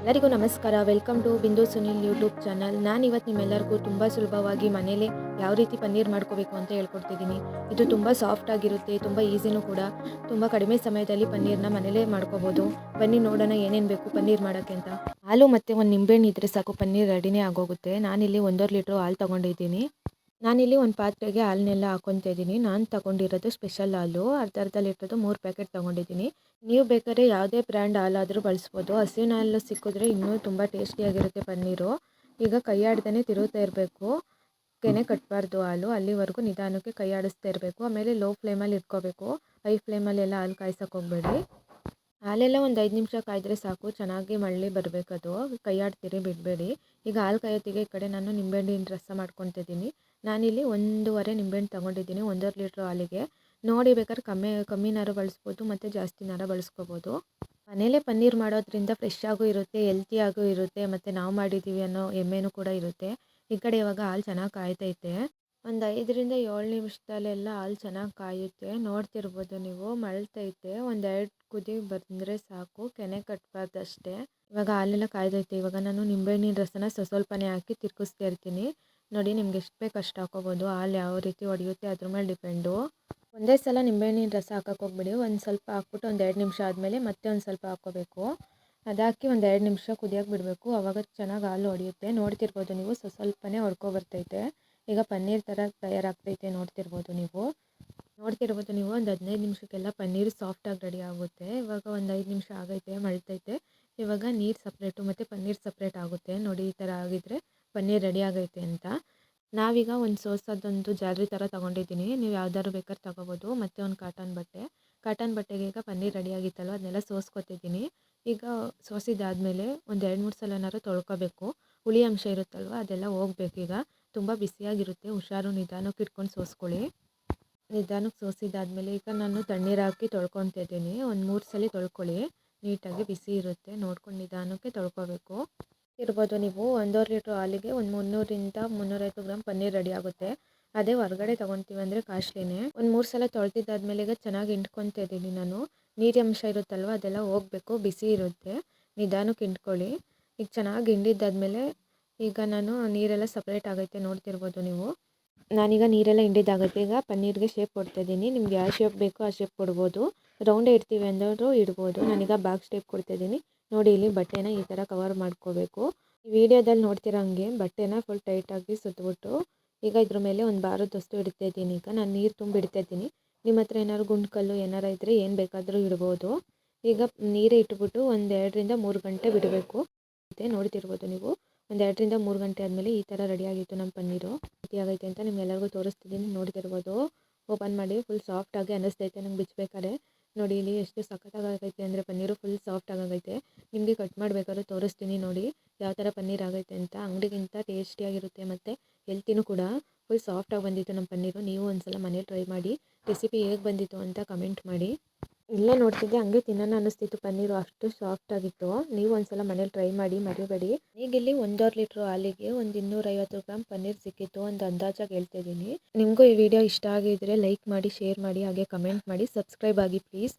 ಎಲ್ಲರಿಗೂ ನಮಸ್ಕಾರ. Welcome to ಬಿಂದು ಸುನಿಲ್ ಯೂಟ್ಯೂಬ್ ಚಾನಲ್. ನಾನಿವತ್ತು ನಿಮ್ಮೆಲ್ಲರಿಗೂ ತುಂಬ ಸುಲಭವಾಗಿ ಮನೇಲಿ ಯಾವ ರೀತಿ ಪನ್ನೀರ್ ಮಾಡ್ಕೋಬೇಕು ಅಂತ ಹೇಳ್ಕೊಡ್ತಿದ್ದೀನಿ. ಇದು ತುಂಬ ಸಾಫ್ಟ್ ಆಗಿರುತ್ತೆ, ತುಂಬ ಈಸಿನೂ ಕೂಡ. ತುಂಬ ಕಡಿಮೆ ಸಮಯದಲ್ಲಿ ಪನ್ನೀರ್ನ ಮನೇಲೇ ಮಾಡ್ಕೋಬೋದು. ಬನ್ನಿ ನೋಡೋಣ ಏನೇನು ಬೇಕು ಪನ್ನೀರ್ ಮಾಡೋಕ್ಕೆ ಅಂತ. ಹಾಲು ಮತ್ತು ಒಂದು ನಿಂಬೆಹಣ್ಣು ಇದ್ದರೆ ಸಾಕು, ಪನ್ನೀರ್ ರೆಡಿನೇ ಆಗೋಗುತ್ತೆ. ನಾನಿಲ್ಲಿ 1.5 ಲೀಟ್ರ್ ಹಾಲು ತೊಗೊಂಡಿದ್ದೀನಿ. ನಾನಿಲ್ಲಿ ಒಂದು ಪಾತ್ರೆಗೆ ಹಾಲನ್ನೆಲ್ಲ ಹಾಕ್ಕೊತಾ ಇದ್ದೀನಿ. ನಾನು ತೊಗೊಂಡಿರೋದು ಸ್ಪೆಷಲ್ ಹಾಲು, ಅರ್ಧ ಲೀಟ್ರದ್ದು 3 ಪ್ಯಾಕೆಟ್ ತೊಗೊಂಡಿದ್ದೀನಿ. ನೀವು ಬೇಕಾದ್ರೆ ಯಾವುದೇ ಬ್ರ್ಯಾಂಡ್ ಹಾಲಾದರೂ ಬಳಸ್ಬೋದು. ಹಸುವಿನ ಹಾಲು ಸಿಕ್ಕಿದ್ರೆ ಇನ್ನೂ ತುಂಬ ಟೇಸ್ಟಿಯಾಗಿರುತ್ತೆ ಪನ್ನೀರು. ಈಗ ಕೈ ಆಡ್ದೇ ತಿರುಗ್ತಾ ಇರಬೇಕು, ಕೆನೆ ಕಟ್ಟಬಾರ್ದು ಹಾಲು. ಅಲ್ಲಿವರೆಗೂ ನಿಧಾನಕ್ಕೆ ಕೈ ಆಡಿಸ್ತಾ ಇರಬೇಕು. ಆಮೇಲೆ ಲೋ ಫ್ಲೇಮಲ್ಲಿ ಇಟ್ಕೋಬೇಕು, ಹೈ ಫ್ಲೇಮಲ್ಲೆಲ್ಲ ಹಾಲು ಕಾಯ್ಸೋಕೆ ಹೋಗಬೇಡಿ. ಹಾಲೆಲ್ಲ ಒಂದು 5 ನಿಮಿಷ ಕಾಯ್ದರೆ ಸಾಕು, ಚೆನ್ನಾಗಿ ಮಳ್ಳಿ ಬರಬೇಕದು. ಕೈ ಆಡ್ತೀರಿ ಬಿಡಬೇಡಿ. ಈಗ ಹಾಲು ಕಾಯೋತ್ತಿಗೆ ಈ ಕಡೆ ನಾನು ನಿಂಬೆಹಣ್ಣಿನ ರಸ ಮಾಡ್ಕೊತಿದ್ದೀನಿ. ನಾನಿಲ್ಲಿ 1.5 ನಿಂಬೆಹಣ್ಣು ತೊಗೊಂಡಿದ್ದೀನಿ 1.5 ಲೀಟ್ರ್ ಹಾಲಿಗೆ. ನೋಡಿ ಬೇಕಾದ್ರೆ ಕಮ್ಮಿನಾರು ಬಳಸ್ಬೋದು ಮತ್ತು ಜಾಸ್ತಿನಾರು ಬಳಸ್ಕೋಬೋದು. ಮನೇಲೇ ಪನ್ನೀರ್ ಮಾಡೋದ್ರಿಂದ ಫ್ರೆಶ್ ಆಗೂ ಇರುತ್ತೆ, ಹೆಲ್ತಿಯಾಗೂ ಇರುತ್ತೆ, ಮತ್ತು ನಾವು ಮಾಡಿದ್ದೀವಿ ಅನ್ನೋ ಹೆಮ್ಮೆನೂ ಕೂಡ ಇರುತ್ತೆ. ಈ ಕಡೆ ಇವಾಗ ಹಾಲು ಚೆನ್ನಾಗಿ ಕಾಯ್ತೈತೆ. ಒಂದು 5ರಿಂದ 7 ನಿಮಿಷದಲ್ಲೆಲ್ಲ ಹಾಲು ಚೆನ್ನಾಗಿ ಕಾಯುತ್ತೆ. ನೋಡ್ತಿರ್ಬೋದು ನೀವು, ಮಳ್ತೈತೆ. 1-2 ಕುದಿ ಬಂದರೆ ಸಾಕು, ಕೆನೆ ಕಟ್ಟಬಾರ್ದು ಅಷ್ಟೇ. ಇವಾಗ ಹಾಲೆಲ್ಲ ಕಾಯ್ದೈತೆ. ಇವಾಗ ನಾನು ನಿಂಬೆಹಣ್ಣಿನ ರಸನ ಸ್ವಲ್ಪನೇ ಹಾಕಿ ತಿರ್ಗಿಸ್ತಾ ಇರ್ತೀನಿ. ನೋಡಿ, ನಿಮ್ಗೆ ಎಷ್ಟು ಬೇಕು ಅಷ್ಟು ಹಾಕೋಬೋದು. ಹಾಲು ಯಾವ ರೀತಿ ಹೊಡೆಯುತ್ತೆ ಅದ್ರ ಮೇಲೆ ಡಿಪೆಂಡು. ಒಂದೇ ಸಲ ನಿಂಬೆಹಣ್ಣಿನ ರಸ ಹಾಕೋಕೆ ಹೋಗ್ಬೇಡಿ. ಒಂದು ಸ್ವಲ್ಪ ಹಾಕ್ಬಿಟ್ಟು ಒಂದು 2 ನಿಮಿಷ ಆದಮೇಲೆ ಮತ್ತೆ ಒಂದು ಸ್ವಲ್ಪ ಹಾಕ್ಕೋಬೇಕು. ಅದಾಕಿ ಒಂದು 2 ನಿಮಿಷ ಕುದಿಯೋಕೆ ಬಿಡಬೇಕು. ಆವಾಗ ಚೆನ್ನಾಗಿ ಹಾಲು ಹೊಡೆಯುತ್ತೆ. ನೋಡ್ತಿರ್ಬೋದು ನೀವು, ಸ್ವಲ್ಪನೇ ಹೊಡ್ಕೊಬರ್ತೈತೆ. ಈಗ ಪನ್ನೀರ್ ಥರ ತಯಾರಾಗ್ತೈತೆ. ನೋಡ್ತಿರ್ಬೋದು ನೀವು ಒಂದು 15 ನಿಮಿಷಕ್ಕೆಲ್ಲ ಪನ್ನೀರು ಸಾಫ್ಟಾಗಿ ರೆಡಿ ಆಗುತ್ತೆ. ಇವಾಗ ಒಂದು 5 ನಿಮಿಷ ಆಗೈತೆ, ಮಳ್ತೈತೆ. ಇವಾಗ ನೀರು ಸಪ್ರೇಟು ಮತ್ತು ಪನ್ನೀರ್ ಸಪ್ರೇಟ್ ಆಗುತ್ತೆ. ನೋಡಿ, ಈ ಥರ ಆಗಿದ್ರೆ ಪನ್ನೀರ್ ರೆಡಿ ಆಗೈತೆ ಅಂತ. ನಾವೀಗ ಒಂದು ಸೋಸೋದೊಂದು ಜಾಲರಿ ಥರ ತೊಗೊಂಡಿದ್ದೀನಿ. ನೀವು ಯಾವ್ದಾದ್ರು ಬೇಕಾದ್ರೆ ತೊಗೋಬೋದು. ಮತ್ತು ಒಂದು ಕಾಟನ್ ಬಟ್ಟೆಗೆ ಈಗ ಪನ್ನೀರ್ ರೆಡಿ ಆಗಿತ್ತಲ್ವ, ಅದನ್ನೆಲ್ಲ ಸೋಸ್ಕೊತಿದ್ದೀನಿ. ಈಗ ಸೋಸಿದಾದಮೇಲೆ ಒಂದು 2-3 ಸಲನಾದ್ರು ತೊಳ್ಕೊಬೇಕು. ಹುಳಿ ಅಂಶ ಇರುತ್ತಲ್ವ, ಅದೆಲ್ಲ ಹೋಗ್ಬೇಕೀಗ. ತುಂಬ ಬಿಸಿಯಾಗಿರುತ್ತೆ, ಹುಷಾರು, ನಿಧಾನಕ್ಕೆ ಇಟ್ಕೊಂಡು ಸೋಸ್ಕೊಳ್ಳಿ. ನಿಧಾನಕ್ಕೆ ಸೋಸಿದಾದಮೇಲೆ ಈಗ ನಾನು ತಣ್ಣೀರು ಹಾಕಿ ತೊಳ್ಕೊತಿದ್ದೀನಿ. ಒಂದು 3 ಸಲ ತೊಳ್ಕೊಳ್ಳಿ ನೀಟಾಗಿ. ಬಿಸಿ ಇರುತ್ತೆ, ನೋಡ್ಕೊಂಡು ನಿಧಾನಕ್ಕೆ ತೊಳ್ಕೊಬೇಕು. ಇರ್ಬೋದು ನೀವು 1.5 ಲೀಟ್ರ್ ಹಾಲಿಗೆ ಒಂದು 300-350 ಗ್ರಾಮ್ ಪನ್ನೀರ್ ರೆಡಿ ಆಗುತ್ತೆ. ಅದೇ ಹೊರಗಡೆ ತೊಗೊತೀವಿ ಅಂದರೆ ಕಾಸ್ಟ್ಲಿನೇ. ಒಂದು 3 ಸಲ ತೊಳೆದಿದ್ದಾದಮೇಲೆ ಈಗ ಚೆನ್ನಾಗಿ ಹಿಂಡ್ಕೊತಾ ಇದ್ದೀನಿ ನಾನು. ನೀರಿನಂಶ ಇರುತ್ತಲ್ವ, ಅದೆಲ್ಲ ಹೋಗಬೇಕು. ಬಿಸಿ ಇರುತ್ತೆ, ನಿಧಾನಕ್ಕೆ ಹಿಂಡ್ಕೊಳ್ಳಿ. ಈಗ ಚೆನ್ನಾಗಿ ಹಿಂಡಿದ್ದಾದಮೇಲೆ ಈಗ ನಾನು ನೀರೆಲ್ಲ ಸಪ್ರೇಟ್ ಆಗೈತೆ, ನೋಡ್ತಿರ್ಬೋದು ನೀವು. ನಾನೀಗ ನೀರೆಲ್ಲ ಹಿಂಡಿದ್ದಾಗೈತೆ. ಈಗ ಪನ್ನೀರ್ಗೆ ಶೇಪ್ ಕೊಡ್ತಾಯಿದ್ದೀನಿ. ನಿಮ್ಗೆ ಯಾವ ಶೇಪ್ ಬೇಕೋ ಆ ಶೇಪ್ ಕೊಡ್ಬೋದು. ರೌಂಡೇ ಇಡ್ತೀವಿ ಅಂದವರು ಇಡ್ಬೋದು. ನಾನೀಗ ಬಾಕ್ಸ್ ಶೇಪ್ ಕೊಡ್ತಾಯಿದ್ದೀನಿ. ನೋಡಿ, ಇಲ್ಲಿ ಬಟ್ಟೆನ ಈ ಥರ ಕವರ್ ಮಾಡ್ಕೋಬೇಕು. ಈ ವಿಡಿಯೋದಲ್ಲಿ ನೋಡ್ತಿರೋ ಹಂಗೆ ಬಟ್ಟೆನ ಫುಲ್ ಟೈಟಾಗಿ ಸುತ್ತಬಿಟ್ಟು ಈಗ ಇದ್ರ ಮೇಲೆ ಒಂದು ಭಾರದಷ್ಟು ಇಡ್ತಾಯಿದ್ದೀನಿ. ಈಗ ನಾನು ನೀರು ತುಂಬಿ ಇಡ್ತಾಯಿದ್ದೀನಿ. ನಿಮ್ಮ ಹತ್ರ ಏನಾದ್ರು ಗುಂಡ್ಕಲ್ಲು ಏನಾರು ಇದ್ದರೆ ಏನು ಬೇಕಾದರೂ ಇಡ್ಬೋದು. ಈಗ ನೀರೇ ಇಟ್ಬಿಟ್ಟು ಒಂದು 2-3 ಗಂಟೆ ಬಿಡಬೇಕು. ನೋಡ್ತಿರ್ಬೋದು ನೀವು, ಒಂದು 2-3 ಗಂಟೆ ಆದಮೇಲೆ ಈ ಥರ ರೆಡಿಯಾಗಿತ್ತು ನಮ್ಮ ಪನ್ನೀರು. ಆಗೈತೆ ಅಂತ ನಿಮ್ಗೆಲ್ಲರಿಗೂ ತೋರಿಸ್ತಿದ್ದೀನಿ. ನೋಡ್ತಿರ್ಬೋದು, ಓಪನ್ ಮಾಡಿ ಫುಲ್ ಸಾಫ್ಟಾಗಿ ಅನ್ನಿಸ್ತೈತೆ ನಂಗೆ ಬಿಚ್ಚಬೇಕಾದ್ರೆ. ನೋಡಿ, ಇಲ್ಲಿ ಎಷ್ಟು ಸಖತ್ತಾಗೈತೆ ಅಂದರೆ ಪನ್ನೀರು ಫುಲ್ ಸಾಫ್ಟ್ ಆಗೈತೆ. ನಿಮಗೆ ಕಟ್ ಮಾಡಬೇಕಾದ್ರೆ ತೋರಿಸ್ತೀನಿ ನೋಡಿ ಯಾವ ಥರ ಪನ್ನೀರ್ ಆಗೈತೆ ಅಂತ. ಅಂಗಡಿಗಿಂತ ಟೇಸ್ಟಿಯಾಗಿರುತ್ತೆ ಮತ್ತು ಹೆಲ್ತಿನೂ ಕೂಡ. ಫುಲ್ ಸಾಫ್ಟಾಗಿ ಬಂದಿತ್ತು ನಮ್ಮ ಪನ್ನೀರು. ನೀವು ಒಂದ್ಸಲ ಮನೇಲಿ ಟ್ರೈ ಮಾಡಿ. ರೆಸಿಪಿ ಹೇಗೆ ಬಂದಿತ್ತು ಅಂತ ಕಮೆಂಟ್ ಮಾಡಿ. ಇಲ್ಲೇ ನೋಡ್ತಿದ್ದೆ, ಹಂಗೆ ತಿನ್ನೋಣ ಅನ್ನಿಸ್ತಿತ್ತು ಪನ್ನೀರು, ಅಷ್ಟು ಸಾಫ್ಟಾಗಿತ್ತು. ನೀವು ಒಂದ್ಸಲ ಮನೇಲಿ ಟ್ರೈ ಮಾಡಿ, ಮರಿಬೇಡಿ. ಈಗಿಲ್ಲಿ 1.5 ಲೀಟ್ರ್ ಹಾಲಿಗೆ ಒಂದು 250 ಗ್ರಾಮ್ ಪನ್ನೀರ್ ಸಿಕ್ಕಿತ್ತು, ಒಂದು ಅಂದಾಜಾಗಿ ಹೇಳ್ತಿದ್ದೀನಿ. ನಿಮಗೂ ಈ ವಿಡಿಯೋ ಇಷ್ಟ ಆಗಿದ್ರೆ ಲೈಕ್ ಮಾಡಿ, ಶೇರ್ ಮಾಡಿ, ಹಾಗೆ ಕಮೆಂಟ್ ಮಾಡಿ, ಸಬ್ಸ್ಕ್ರೈಬ್ ಆಗಿ ಪ್ಲೀಸ್.